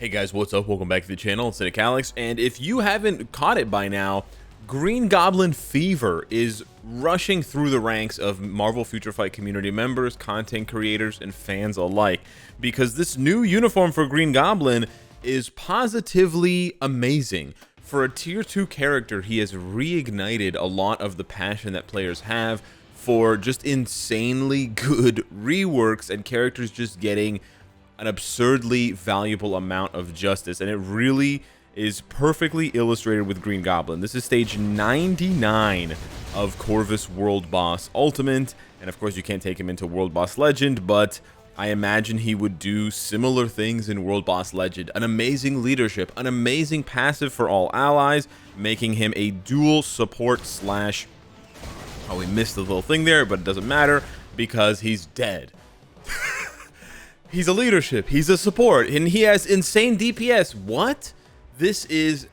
Hey guys, what's up? Welcome back to the channel. It's Cynicalex, and if you haven't caught it by now, Green Goblin fever is rushing through the ranks of Marvel Future Fight community members, content creators, and fans alike, because this new uniform for Green Goblin is positively amazing. For a tier 2 character, he has reignited a lot of the passion that players have for just insanely good reworks and characters just getting an absurdly valuable amount of justice, and it really is perfectly illustrated with Green Goblin. This is stage 99 of Corvus World Boss Ultimate, and of course you can't take him into World Boss Legend, but I imagine he would do similar things in World Boss Legend. An amazing leadership, an amazing passive for all allies, making him a dual support slash... Oh, we missed the little thing there, but it doesn't matter because he's dead. He's a leadership, he's a support, and he has insane DPS. What? This is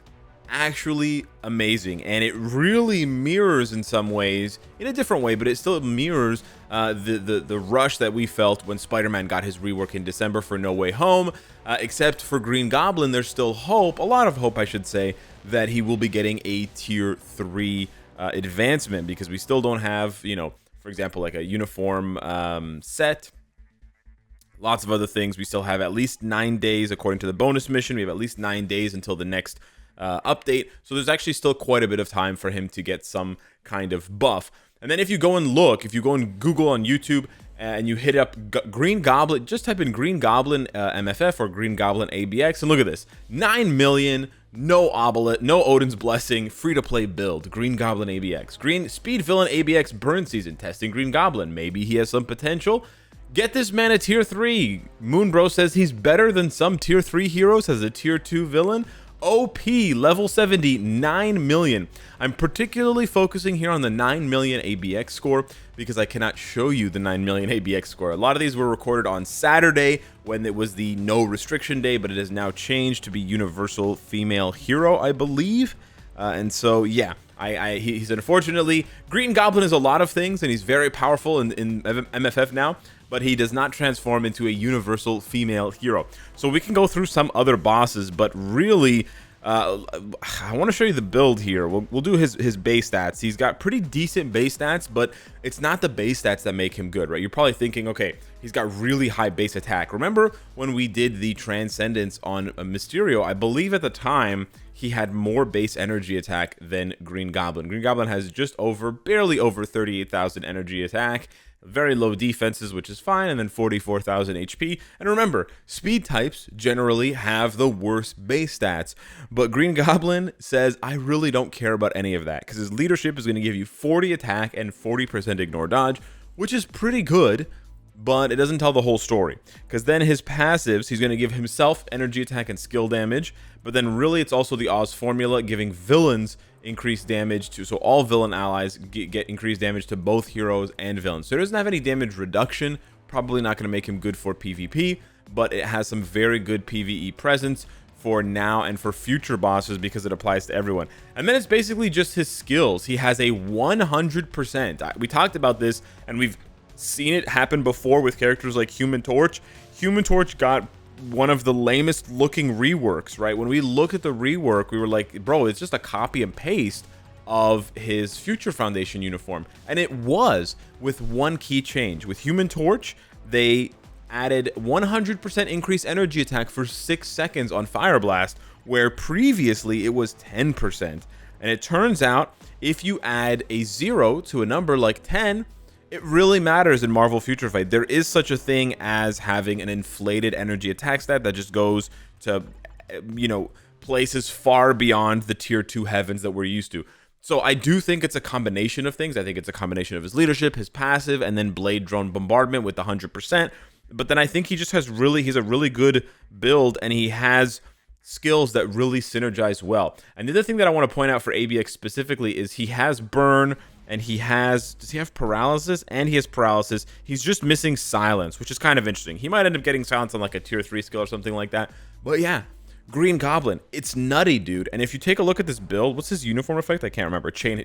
actually amazing, and it really mirrors in some ways, in a different way, but it still mirrors the rush that we felt when Spider-Man got his rework in December for No Way Home. Except for Green Goblin, there's still hope, a lot of hope I should say, that he will be getting a tier 3 advancement, because we still don't have, you know, for example, like a uniform set. Lots of other things. We still have at least 9 days, according to the bonus mission. We have at least 9 days until the next update. So there's actually still quite a bit of time for him to get some kind of buff. And then if you go and look, if you go and Google on YouTube and you hit up Green Goblin, just type in Green Goblin MFF or Green Goblin ABX, and look at this. 9 million, no Obelette, no Odin's Blessing, free-to-play build. Green Goblin ABX. Green Speed Villain ABX Burn Season, testing Green Goblin. Maybe he has some potential. Get this man a tier 3. Moonbro says he's better than some tier 3 heroes as a tier 2 villain. OP, level 70, 9 million. I'm particularly focusing here on the 9 million ABX score because I cannot show you the 9 million ABX score. A lot of these were recorded on Saturday when it was the no restriction day, but it has now changed to be Universal Female Hero, I believe. And so, yeah, he's unfortunately... Green Goblin is a lot of things, and he's very powerful in MFF now, but he does not transform into a universal female hero. So we can go through some other bosses, but really, I want to show you the build here. We'll do his base stats. He's got pretty decent base stats, but it's not the base stats that make him good, right? You're probably thinking, okay, he's got really high base attack. Remember when we did the Transcendence on Mysterio? I believe at the time he had more base energy attack than Green Goblin. Green Goblin has just over, barely over 38,000 energy attack. Very low defenses, which is fine, and then 44,000 HP. And remember, speed types generally have the worst base stats, but Green Goblin says, I really don't care about any of that, because his leadership is going to give you 40 attack and 40% ignore dodge, which is pretty good, but it doesn't tell the whole story, because then his passives, he's going to give himself energy attack and skill damage, but then really it's also the Oz formula, giving villains increased damage to, so all villain allies get increased damage to both heroes and villains. So it doesn't have any damage reduction, probably not going to make him good for PvP, but it has some very good PvE presence for now and for future bosses because it applies to everyone. And then it's basically just his skills. He has a 100%. We talked about this, and we've seen it happen before with characters like Human Torch. Human Torch got one of the lamest looking reworks, right? When we look at the rework, we were like, bro, it's just a copy and paste of his Future Foundation uniform. And it was, with one key change. With Human Torch, they added 100% increased energy attack for 6 seconds on Fire Blast, where previously it was 10%. And it turns out, if you add a 0 to a number like 10, it really matters in Marvel Future Fight. There is such a thing as having an inflated energy attack stat that just goes to, you know, places far beyond the tier 2 heavens that we're used to. So I do think it's a combination of things. I think it's a combination of his leadership, his passive, and then Blade Drone Bombardment with the 100%. But then I think he just has he's a really good build, and he has skills that really synergize well. And the other thing that I want to point out for ABX specifically is he has burn, and he has, does he have paralysis? And he has paralysis. He's just missing silence, which is kind of interesting. He might end up getting silence on like a tier 3 skill or something like that. But yeah, Green Goblin, it's nutty, dude. And if you take a look at this build, what's his uniform effect? I can't remember. Chain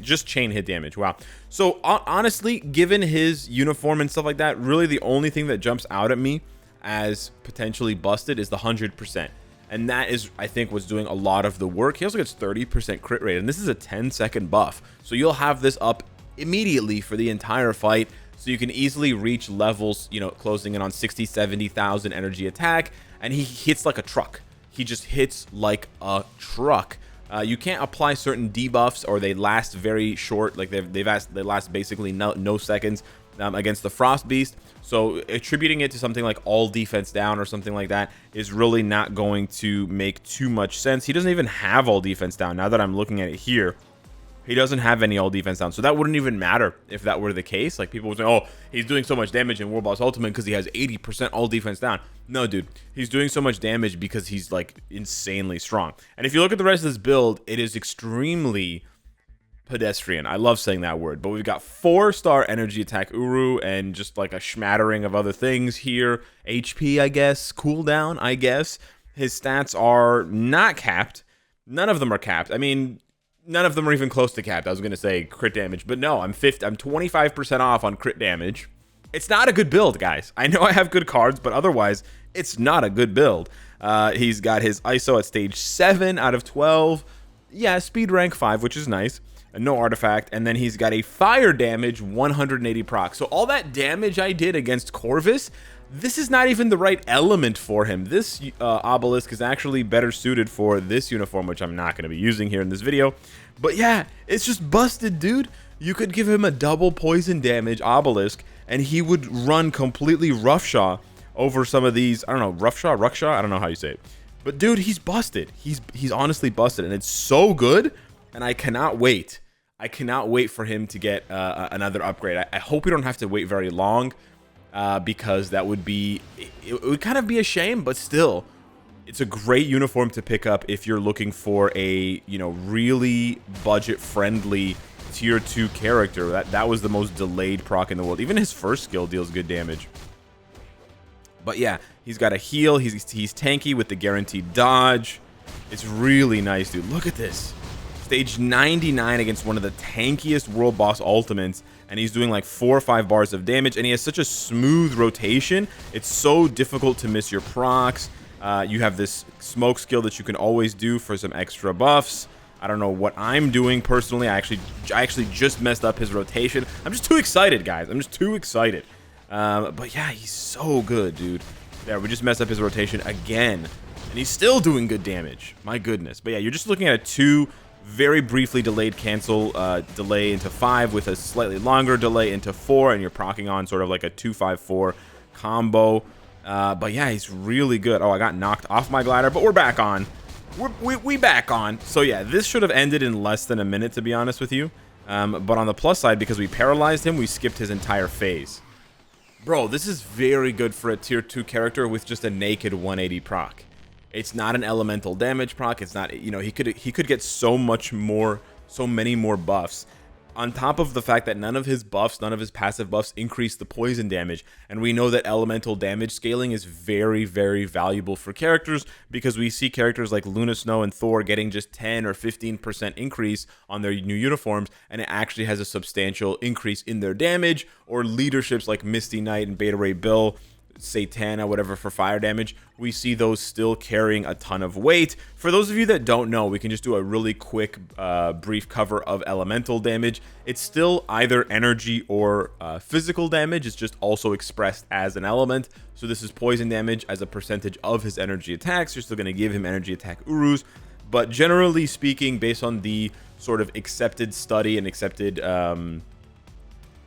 hit damage. Wow. So honestly, given his uniform and stuff like that, really the only thing that jumps out at me as potentially busted is the 100%. and that is, I think, what's doing a lot of the work. He also gets 30% crit rate, and this is a 10-second buff, so you'll have this up immediately for the entire fight, so you can easily reach levels, you know, closing in on 60,000-70,000 energy attack, and he hits like a truck. He just hits like a truck. You can't apply certain debuffs, or they last very short. Like they last basically no seconds against the Frost Beast. So attributing it to something like all defense down or something like that is really not going to make too much sense. He doesn't even have all defense down. Now that I'm looking at it here, he doesn't have any all defense down, so that wouldn't even matter if that were the case. Like, people would say, oh, he's doing so much damage in World Boss Ultimate because he has 80% all defense down. No, dude, he's doing so much damage because he's like insanely strong. And if you look at the rest of this build, it is extremely pedestrian. I love saying that word, but we've got 4-star energy attack Uru and just like a smattering of other things here. HP, I guess, cooldown, I guess. His stats are not capped. None of them are capped. I mean, none of them are even close to capped. I was going to say crit damage, but no, I'm 25% off on crit damage. It's not a good build, guys. I know I have good cards, but otherwise, it's not a good build. He's got his ISO at stage 7 out of 12. Yeah, speed rank 5, which is nice. And no artifact. And then he's got a fire damage 180 proc. So all that damage I did against Corvus, this is not even the right element for him. This obelisk is actually better suited for this uniform, which I'm not going to be using here in this video. But yeah, it's just busted, dude. You could give him a double poison damage obelisk, and he would run completely roughshod over some of these. I don't know, roughshod? I don't know how you say it. But dude, he's busted. He's honestly busted, and it's so good, and I cannot wait. I cannot wait for him to get another upgrade. I hope we don't have to wait very long. Because that would be, it would kind of be a shame, but still, it's a great uniform to pick up if you're looking for a, you know, really budget-friendly tier 2 character. That was the most delayed proc in the world. Even his first skill deals good damage. But yeah, he's got a heal. He's tanky with the guaranteed dodge. It's really nice, dude. Look at this. Stage 99 against one of the tankiest world boss ultimates, and he's doing like 4 or 5 bars of damage, and he has such a smooth rotation. It's so difficult to miss your procs. You have this smoke skill that you can always do for some extra buffs. I don't know what I'm doing personally. I actually just messed up his rotation. I'm just too excited, guys. I'm just too excited. But yeah, he's so good, dude. There, we just messed up his rotation again, and he's still doing good damage. My goodness. But yeah, you're just looking at a 2 very briefly delayed cancel delay into 5 with a slightly longer delay into 4, and you're proccing on sort of like a 2-5-4 combo. But yeah, he's really good. Oh, I got knocked off my glider, but we're back on. We back on. So yeah, this should have ended in less than a minute, to be honest with you. But on the plus side, because we paralyzed him, we skipped his entire phase. Bro, this is very good for a tier 2 character with just a naked 180 proc. It's not an elemental damage proc. It's not, you know, he could get so many more buffs. On top of the fact that none of his passive buffs increase the poison damage. And we know that elemental damage scaling is very, very valuable for characters, because we see characters like Luna Snow and Thor getting just 10 or 15% increase on their new uniforms, and it actually has a substantial increase in their damage. Or leaderships like Misty Knight and Beta Ray Bill, Satana, whatever, for fire damage, we see those still carrying a ton of weight. For those of you that don't know, we can just do a really quick brief cover of elemental damage. It's still either energy or physical damage. It's just also expressed as an element. So this is poison damage as a percentage of his energy attacks. You're still going to give him energy attack Urus, but generally speaking, based on the sort of accepted study and accepted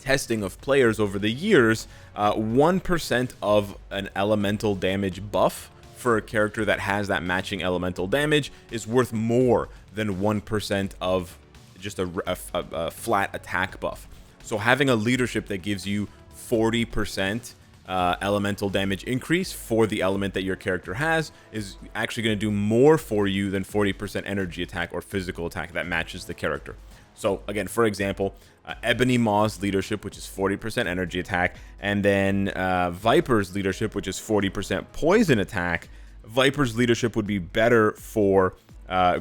testing of players over the years, 1% of an elemental damage buff for a character that has that matching elemental damage is worth more than 1% of just a flat attack buff. So having a leadership that gives you 40% elemental damage increase for the element that your character has is actually going to do more for you than 40% energy attack or physical attack that matches the character. So again, for example, Ebony Maw's leadership, which is 40% energy attack, and then Viper's leadership, which is 40% poison attack. Viper's leadership would be better for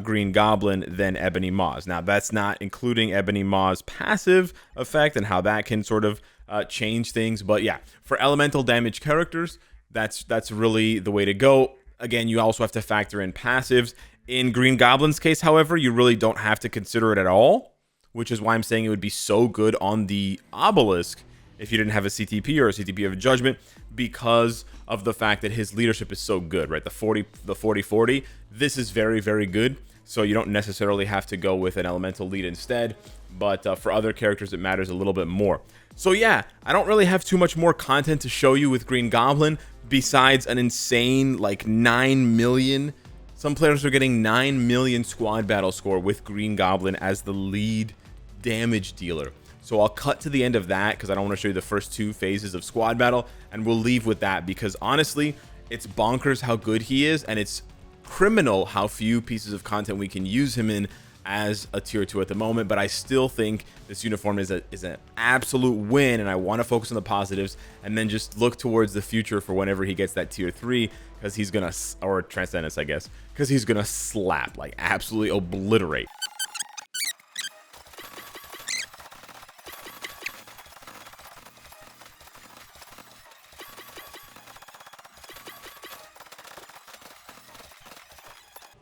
Green Goblin than Ebony Maw's. Now, that's not including Ebony Maw's passive effect and how that can sort of change things. But yeah, for elemental damage characters, that's really the way to go. Again, you also have to factor in passives. In Green Goblin's case, however, you really don't have to consider it at all, which is why I'm saying it would be so good on the Obelisk if you didn't have a CTP or a CTP of Judgment, because of the fact that his leadership is so good, right? The 40-40, this is very, very good. So you don't necessarily have to go with an elemental lead instead, but for other characters, it matters a little bit more. So yeah, I don't really have too much more content to show you with Green Goblin besides an insane like 9 million. Some players are getting 9 million squad battle score with Green Goblin as the lead damage dealer. So I'll cut to the end of that because I don't want to show you the first 2 phases of squad battle, and we'll leave with that because honestly, it's bonkers how good he is, and it's criminal how few pieces of content we can use him in as a tier 2 at the moment. But I still think this uniform is an absolute win, and I want to focus on the positives and then just look towards the future for whenever he gets that tier 3, because he's gonna, or Transcendence I guess, because he's gonna slap, like absolutely obliterate.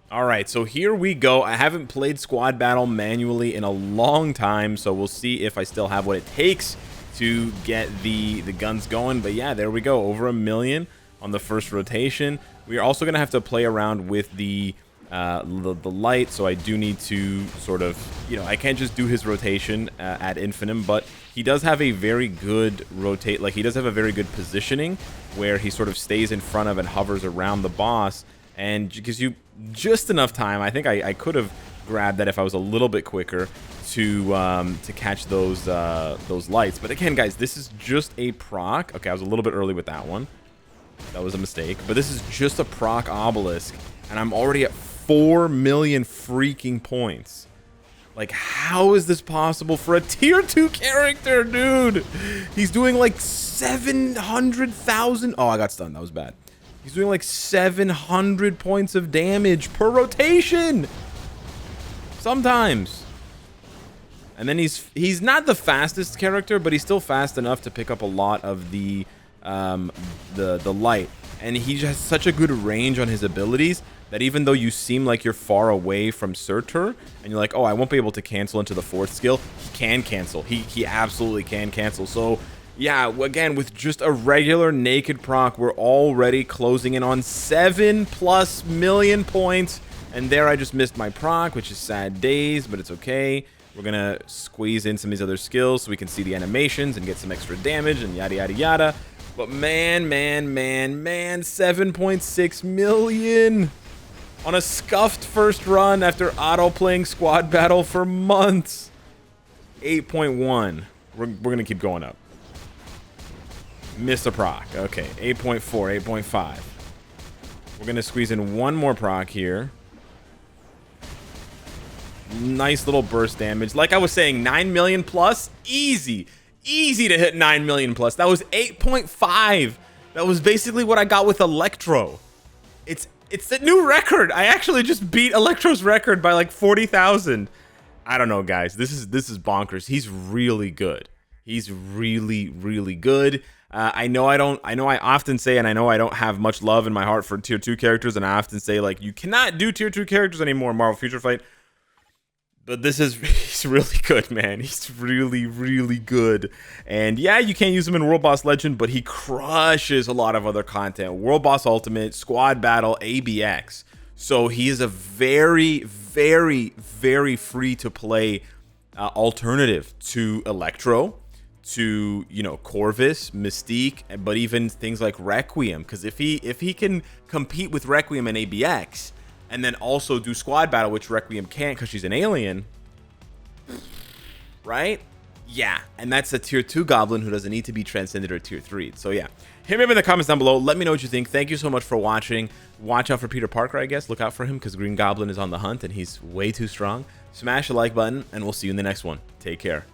Alright, so here we go. I haven't played Squad Battle manually in a long time, so we'll see if I still have what it takes to get the guns going. But yeah, there we go. Over 1 million on the first rotation. We are also going to have to play around with the light, so I do need to sort of, you know, I can't just do his rotation ad infinitum, but he does have a very good rotate, like he does have a very good positioning where he sort of stays in front of and hovers around the boss, and gives you just enough time. I think I could have grabbed that if I was a little bit quicker to catch those lights. But again, guys, this is just a proc. Okay, I was a little bit early with that one. That was a mistake. But this is just a proc obelisk, and I'm already at 4 million freaking points. Like, how is this possible for a tier 2 character, dude? He's doing like 700,000. Oh, I got stunned. That was bad. He's doing like 700 points of damage per rotation. Sometimes. And then he's not the fastest character, but he's still fast enough to pick up a lot of the light. And he has such a good range on his abilities that even though you seem like you're far away from Surtur, and you're like, oh, I won't be able to cancel into the 4th skill, he can cancel. He absolutely can cancel. So yeah, again, with just a regular naked proc, we're already closing in on 7+ million points. And there I just missed my proc, which is sad days, but it's okay. We're going to squeeze in some of these other skills so we can see the animations and get some extra damage and yada, yada, yada. But man, 7.6 million on a scuffed first run after auto-playing Squad Battle for months. 8.1. We're going to keep going up. Miss a proc. Okay, 8.4, 8.5. We're going to squeeze in one more proc here. Nice little burst damage. Like I was saying, 9 million plus. Easy. Easy to hit 9 million plus. That was 8.5. That was basically what I got with Electro. It's the new record. I actually just beat Electro's record by like 40,000. I don't know, guys. This is bonkers. He's really good. He's really, really good. I know I often say, and I know I don't have much love in my heart for tier 2 characters, and I often say, like, you cannot do tier 2 characters anymore in Marvel Future Fight. But he's really good, man. He's really, really good. And yeah, you can't use him in World Boss Legend, but he crushes a lot of other content. World Boss Ultimate, Squad Battle, ABX. So he is a very, very, very free to play alternative to Electro, to, you know, Corvus, Mystique, but even things like Requiem. Because if he can compete with Requiem and ABX, and then also do Squad Battle, which Requiem can't because she's an alien, right? Yeah, and that's a tier 2 Goblin who doesn't need to be transcended or tier 3. So yeah, hit me up in the comments down below. Let me know what you think. Thank you so much for watching. Watch out for Peter Parker, I guess. Look out for him because Green Goblin is on the hunt and he's way too strong. Smash the like button, and we'll see you in the next one. Take care.